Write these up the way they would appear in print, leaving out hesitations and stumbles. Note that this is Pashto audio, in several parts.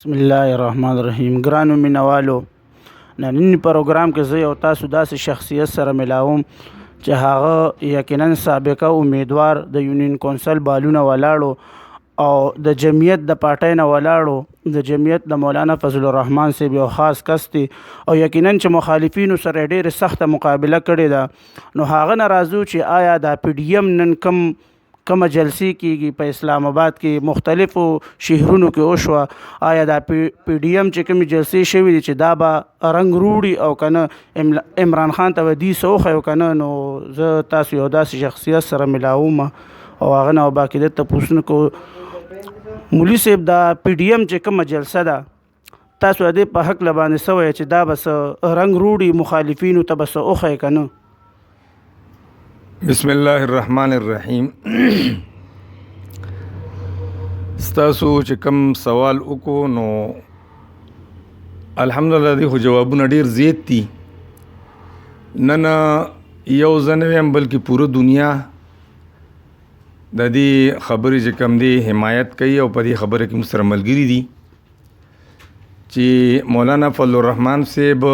بسم الله الرحمن الرحیم. ګرانو مینوالو، نننی پروګرام کې زه یو تاسو داسې شخصیت سره ملاوم چې هغه یقینا سابقه امیدوار د یونین کونسل بالونه ولاړو او د جمعیت د پارټۍ نه ولاړو. د جمعیت د مولانا فضل الرحمن صاحب یو خاص کس دی او یقینا چې مخالفینو سره ډېرې سخته مقابله کړې ده. نو هغه نه راځو چې آیا دا پی ډي ایم نن کومه جلسې کېږي په اسلام آباد کې مختلفو شهرونو کې وشوه، آیا دا پی ډي ایم چې کومې جلسې شوي دي چې دا به رنګ روړي او که نه عمران خان ته به دي څه وښیو که نه. نو زه تاسو یو داسې شخصیت سره ملاوم او هغه نه باقاعده تپوسونه کوو. مولي صاحب، دا پی ډي ایم چې کومه جلسه ده تاسو د دې په هکله باندې څه وایئ چې دا به څه رنګ روړي، مخالفینو ته به څه وښیي که نه؟ بسم الله الرحمن الرحیم. ستاسو چې کوم سوال وکړو نو الحمدلله دی خو جوابونه ډیر زیات دي. نن یو ځنه ویم بلکې پوره دنیا د دې خبرې چې کوم دی حمایت کوي او په دې خبره کې موږ سره ملګري دي چې مولانا فضل الرحمن صاحب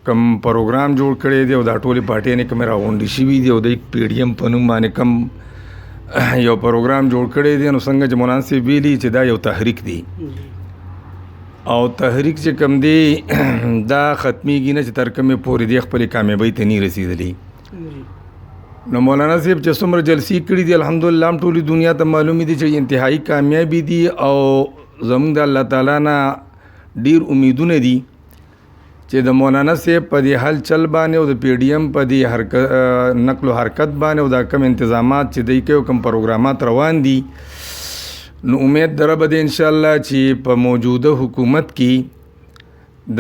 کم پروګرام جوړ کړی دی او دا ټولې پارټۍ نه کومې راغونډې شوي دي او د پی ډي ایم په نوم باندې کم یو پروګرام جوړ کړی دی. نو څنګه چې مولانا صاحب ویلي چې دا یو تحریک دی او تحریک چې کوم دی دا ختمیږي نه چې تر کومې پورې دی خپلې کامیابۍ ته نه رسېدلی. نو مولانا صاحب چې څومره جلسې کړي دي الحمدلله هم ټولې دنیا ته معلومې دي چې انتهایی کامیابي دي او زموږ د الله تعالی نه ډیر امیدونه دي چې د مولانا صاحب په دې حل چل باندې او د پی ډي ایم په دې نقل و حرکت باندې او دا کم انتظامات چې دی کوي کم پروګرامات روان دي، نو امید دره به دی انشاءالله چې په موجوده حکومت کې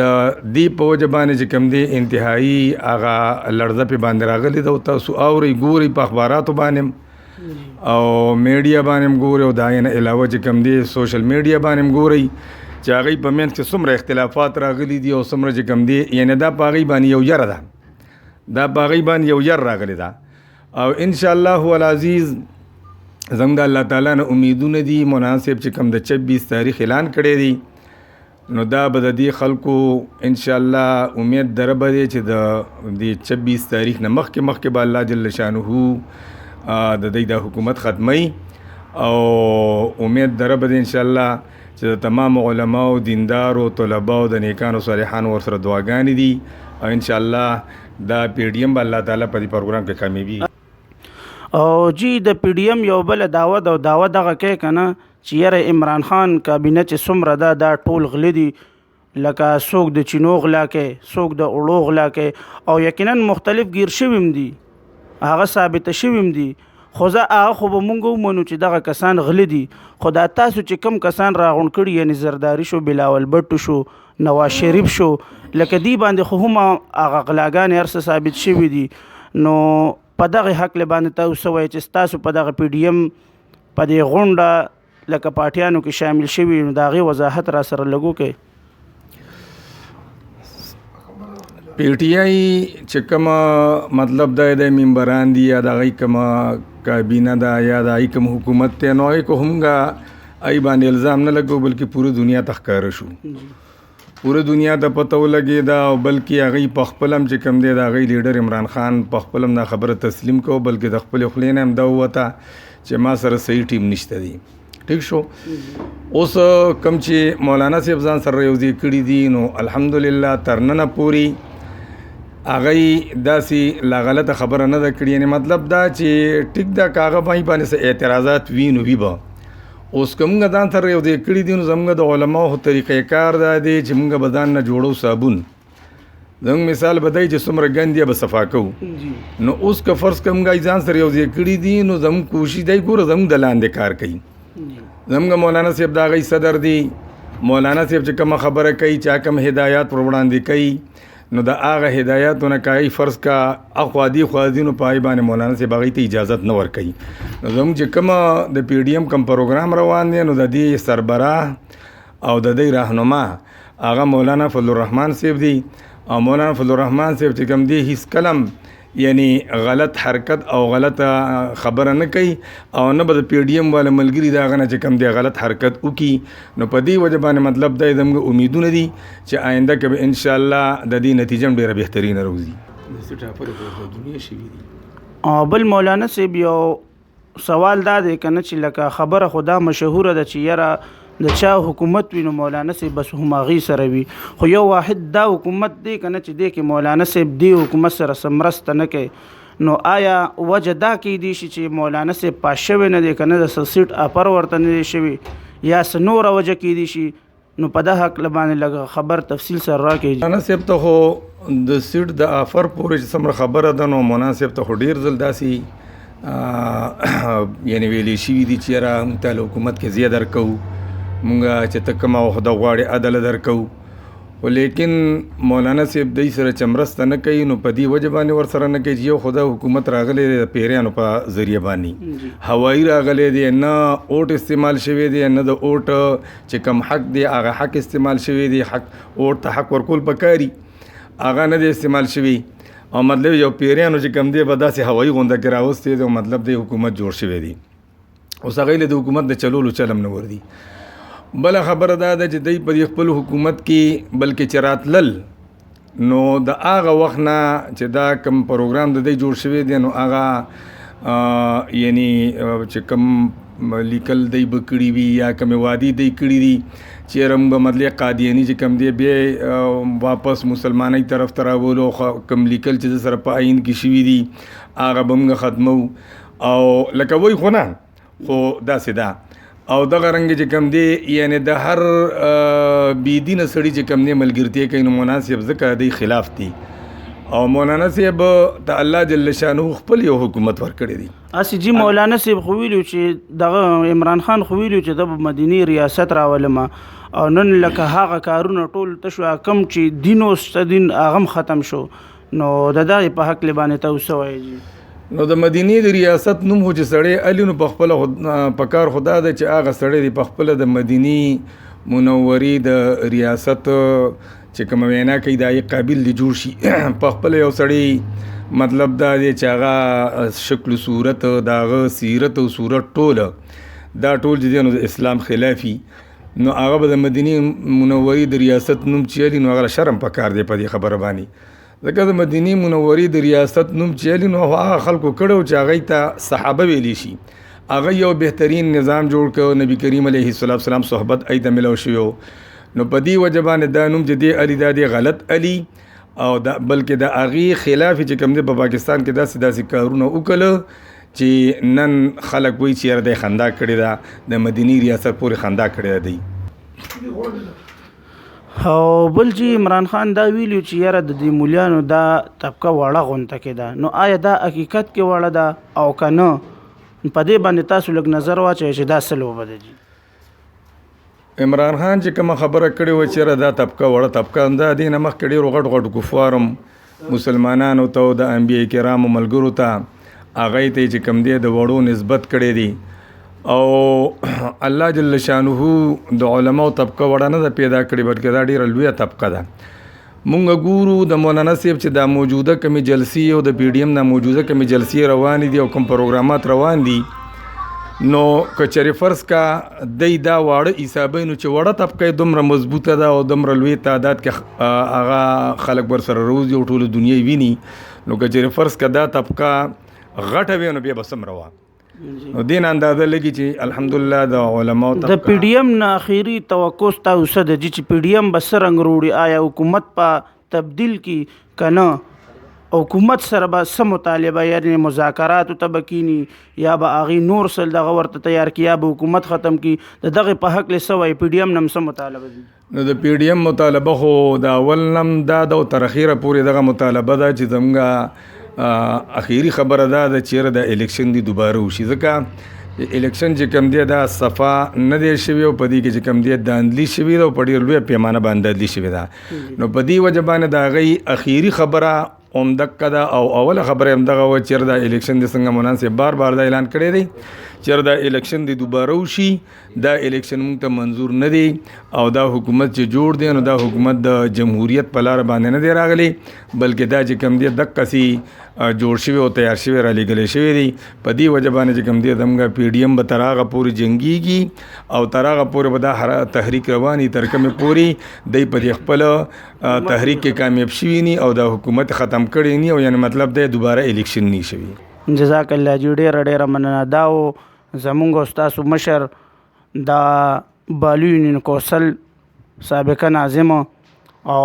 د دې په وجه باندې چې کوم دی انتهایی هغه لړزه پې باندې راغلې ده او تاسو اورئ ګورئ په اخباراتو باندې او میډیا باندې ګورئ او د هغې نه علاوه چې کوم دی سوشل میډیا باندې ګورئ چې هغوی په منځ کې څومره اختلافات راغلي دي او څومره چې کوم دی یعنې دا په هغوی باندې یو یره ده، دا په هغوی باندې یو یر راغلی ده او انشاءالله العزیز زموږ د الله تعالی نه امیدونه دي. مولانا صاحب چې کوم د 26 تاریخ اعلان کړی دی نو دا به د دې خلکو انشاءالله امید دره به دی چې د دې 26 تاریخ نه مخکې به الله جل شانه د دوی د حکومت ختموي او امید دره به دی انشاءالله چې د تمام علماء او دیندارو طلباء او د نیکانو صالحانو ورسره دعاګانې دي او انشاءالله دا پی ډي ایم به الله تعالی په دې پروګرام کې کامیابي. او جی د پی ډي ایم یو بل دعوه دغه کوي که نه چې یاره عمران خان کابینه چې څومره ده دا ټول غله دي، لکه څوک د چینو غلا کوي، څوک د اوړو غلا کوي او یقینا مختلف ګیر شوي هم دي، هغه ثابته شوي هم دي. خو زه هغه خو به مونږ ومنو چې دغه کسان غله دي. خو دا تاسو چې کوم کسان راغونډ کړي یعنې زرداري شو، بلاول بټو شو، نواز شریف شو، لکه دی باندې خو هم هغه غلاګانې هر څه ثابت شوي دي. نو په دغه هکله باندې تاسو څه وایئ چې ستاسو په دغه پی ډي ایم په دې غونډه لکه پارټیانو کې شامل شوي نو د هغې وضاحت را سره لږ وکړئ. پی ټي آی چې کومه مطلب دا د ممبران دي یا د هغوی کومه کابینه ده یا د هغوی کوم حکومت دی نو هغوی کو همغه هغوی باندې الزام نه لګو بلکې پوره دنیا ته ښکاره شو، پوره دنیا ته پته ولګېده او بلکې هغوی په خپل هم چې کوم دی د هغوی لیډر عمران خان په خپل هم دا خبره تسلیم کو بلکې د خپلې خولې نه هم دا ووته چې ما سره صحیح ټیم نشته دی. ټیک شو. اوس کوم چې مولانا صاحب ځان سره یوځای کړي دي نو الحمدلله تر ننه پورې هغوی داسې لا غلطه خبره نه ده کړې. یعنې مطلب دا چې ټیک ده که هغه باندې څه اعتراضات وي نو وي به. اوس که موږ ځان سره یو ځای کړي دي نو زموږ د علماو طریقې کار دا دی چې موږ به ځان نه جوړو صابون. زموږ مثال به دی چې څومره ګند یې به صفا کوو. نو اوس که فرض که موږ ځان سره یو ځای کړي دي نو زموږ کوشش دی ګوره زموږ د لاندې کار کوي. زموږ مولانا صاحب د هغوی صدر دی. مولانا صاحب چې کومه خبره کوي چا کوم هدایات پر وړاندې کوي نو د هغه هدایاتو نه کوي فرض کا اخوا دي خوا دي نو پای باندې مولانا صاحب هغوی ته اجازت نه ورکوي. نو زموږ چې کومه د پی ډي ایم کوم پروګرام روان دی نو د دې سربراه او د دې راهنما هغه مولانا فضل الرحمن صاحب دی او مولانا فضل الرحمن صاحب چې کوم دی هیڅ کلم یعنی غلط حرکت او غلط خبره نه کوي او نه به د پی ډي ایم والا ملګري د هغه نه چې کوم دی غلط حرکت وکړي. نو په دې وجه باندې مطلب دا زموږ امیدونه دي چې آینده کې به انشاءالله د دې نتیجه هم ډېره بهترینه راوځي. بل مولانا صاحب یو سوال دا دی که نه چې لکه خبره خو دا مشهوره ده چې یاره د چا حکومت وي نو مولانا صاحب بس هم هغې سره وي، خو یو واحد دا حکومت دی که نه چې دی کې مولانا صاحب دی حکومت سره څه مرسته نه کوي، نو آیا وجه دا کیدی شي چې مولانا صاحب پاس شوی نه دی که نه د څه سیټ اپر ورته نه دی شوي یا څه نوره وجه کیدی شي، نو په دغه هکله باندې لږ خبر تفصیل سره راکړئ. مولانا صاحب ته خو د سیټ د آفر پورې چې څومره خبره ده نو مولانا صاحب ته خو ډېر ځل داسې یعنې ویلې شوي دي چې یاره موږ ته له حکومت کې ځای درکوو، مونږ چې ته کومه عهده غواړې عدل درکوو، خو لیکن مولانا صاحب دوی سره چې مرسته نه کوي نو په دې وجه باندې ورسره نه کوي چې یو خو دا حکومت راغلی دی د پیریانو په ذریعه باندې، هوایي راغلی دی، نه اوټ استعمال شوی دی، نه د اوټ چې کم حق دی هغه حق استعمال شوی دی، حق اوټ ته حق ورکول پکاري هغه نه دی استعمال شوی، او مطلب یو پیریانو چې کم دی به داسې هوایي غونډه کې راوستی دی او مطلب دی حکومت جوړ شوی دی، اوس هغوی له د حکومت د چلولو چلم نه وردي. بله خبره دا ده چې دوی په دې خپل حکومت کې بلکې چې راتلل نو د هغه وخت نه چې دا کوم پروګرام د دوی جوړ شوی دی نو هغه یعنی چې کوم لیکل دوی به کړي وي یا کومې وعدې دوی کړي دي چې رنګ به مطلب قادیاني چې کوم دی بیا واپس مسلمانۍ طرف ته راولو، کوم لیکل چې د سره په آئین کې شوي دي هغه به موږ ختمو او لکه وایي خو نه خو داسې ده او دغه رنګ چې کم دی یعنی د هر بېدینه سړي چې کم دی ملګرتیا کوي نو مولانا صاحب ځکه دی خلاف دي او مولانا صاحب ته الله جل شانه خپل یو حکومت ورکړی دی. اسی جی مولانا صاحب خو ویلو چې دغه عمران خان خو ویلو چې د مدینی ریاست راولم او نن لکه هغه کارونه ټول تشو کم چې دین او دین هغه ختم شو، نو د دغه په حق لبانه تاسو وایي نو د مدینې د ریاست نوم خو چې سړی علي نو په خپله په کار خدا ده چې هغه سړی دی په خپله د مدینې منورې د ریاست چې کومه وینا کوي د هغې قابل دی جوړ شي په خپله یو سړی مطلب دا دی چې هغه شکل صورت د هغه سیرت او صورت ټوله دا ټول چې دی نو د اسلام خلافي نو هغه به د مدینې منورې د ریاست نوم چې علي نو هغه شرم په کار دی په دې خبره باندې، ځکه د مدینې منورې د ریاست نوم چې علي نو هغه خلکو کړو چې هغوی ته صحابه ویلی شي، هغه یو بهترین نظام جوړ کړ، نبی کریم علیه السلام صحبت ای ته ملو شوی نو په دې وجه باندې دا نوم چې دی علي دا دی غلط علي او دا بلکې د هغې خلاف چې کوم دی په پاکستان کې داسې کارونه وکړه چې نن خلک وایي چې یاره دی خندا کړې ده د مدینې ریاست پورې خندا کړې ده دی. او بل چې عمران خان دا ویلو چې یاره د دې مولیانو دا طبقه وړه غونته کې ده، نو آیا دا حقیقت کې وړه ده او که نه په دې باندې تاسو لږ نظر واچوئ چې دا څه لوبه ده جي. عمران خان چې کومه خبره کړې وه چې یاره دا طبقه وړه طبقه دا دې نه مخکې ډېرو غټ کفارم مسلمانانو ته او د انبیا کرامو ملګرو ته هغوی ته چې کوم دی د وړو نسبت کړی دی او الله جل شانه د علماو طبقه وړه نه ده پیدا کړې بلکې دا ډېره لویه طبقه ده. مونږ ګورو د مولانا صاحب چې دا موجوده کمې جلسې او د پی ډي ایم نه موجوده کمې جلسې روانې دي او کوم پروګرامات روان دي نو که چېرې فرض کا دی دا واړه حسابوي نو چې وړه طبقه یې دومره مضبوطه ده او دومره لوی تعداد کې هغه خلک ورسره روزي او ټوله دنیا یې ویني نو که چېرې فرض کا دا طبقه غټه وي نو بیا به څومره وه نو دین اندازه لګي چې الحمدلله د علماء د پی ډي ایم نه اخیری توقع تاسو څه ده چې پی ډي ایم به څه رنګ وروړي، آیا حکومت په تبدیل کی که نه حکومت سره به څه مطالبه یعنې مذاکراتو ته به کینی یا به هغې نور څه دغه ورته تیار کړي یا به حکومت ختم کړي، د دغې په هکله څه وایي پی ډي ایم نه هم څه مطالبه دي؟ نو د پی ډي ایم مطالبه خو د اول نم دا د تر اخیره پورې دغه مطالبه ده چې زموږ اخیری خبره دا ده چې د الیکشن دی دوباره وشي، ځکه الیکشن چې کوم دی دا صفا نه دی شوی او په دې کې چې کوم دی داندلي شوي ده او په ډېر لویه پیمانه باندې داندلي شوې ده نو په دې وجه باندې د هغې اخیری خبره همدقه ده او اوله خبره همدغه وه چې دا الیکشن د څنګه مولانا صاحب بار دا اعلان کړی دی چېر دا الیکشن دی دوباره وشي دا الیکشن موږ ته منظور نه دی او دا حکومت چې جوړ دی نو دا حکومت د جمهوریت په لار باندې نه دی راغلی بلکې دا چې کوم دی دقسې جوړ شوی او تیار شوی را لېږلی شوی دی په دې وجه باندې چې کوم دی دمګه پی ډي ایم به تر هغه پورې جنګېږي او تر هغه پورې به دا تحریک رواني تر کومې پورې دی په دې خپل تحریک کې کامیاب شوي ني او دا حکومت ختم کړی ني او یعنې مطلب دی دوباره الیکشن ني شوي جزاک الله جی ډېره مننه دا و زمونږ او ستاسو مشر دا بالو یونین کونسل سابقه ناظم او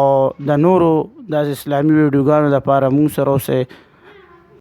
د نورو د اسلامي ویډیوګانو لپاره مونږ سره اوسئ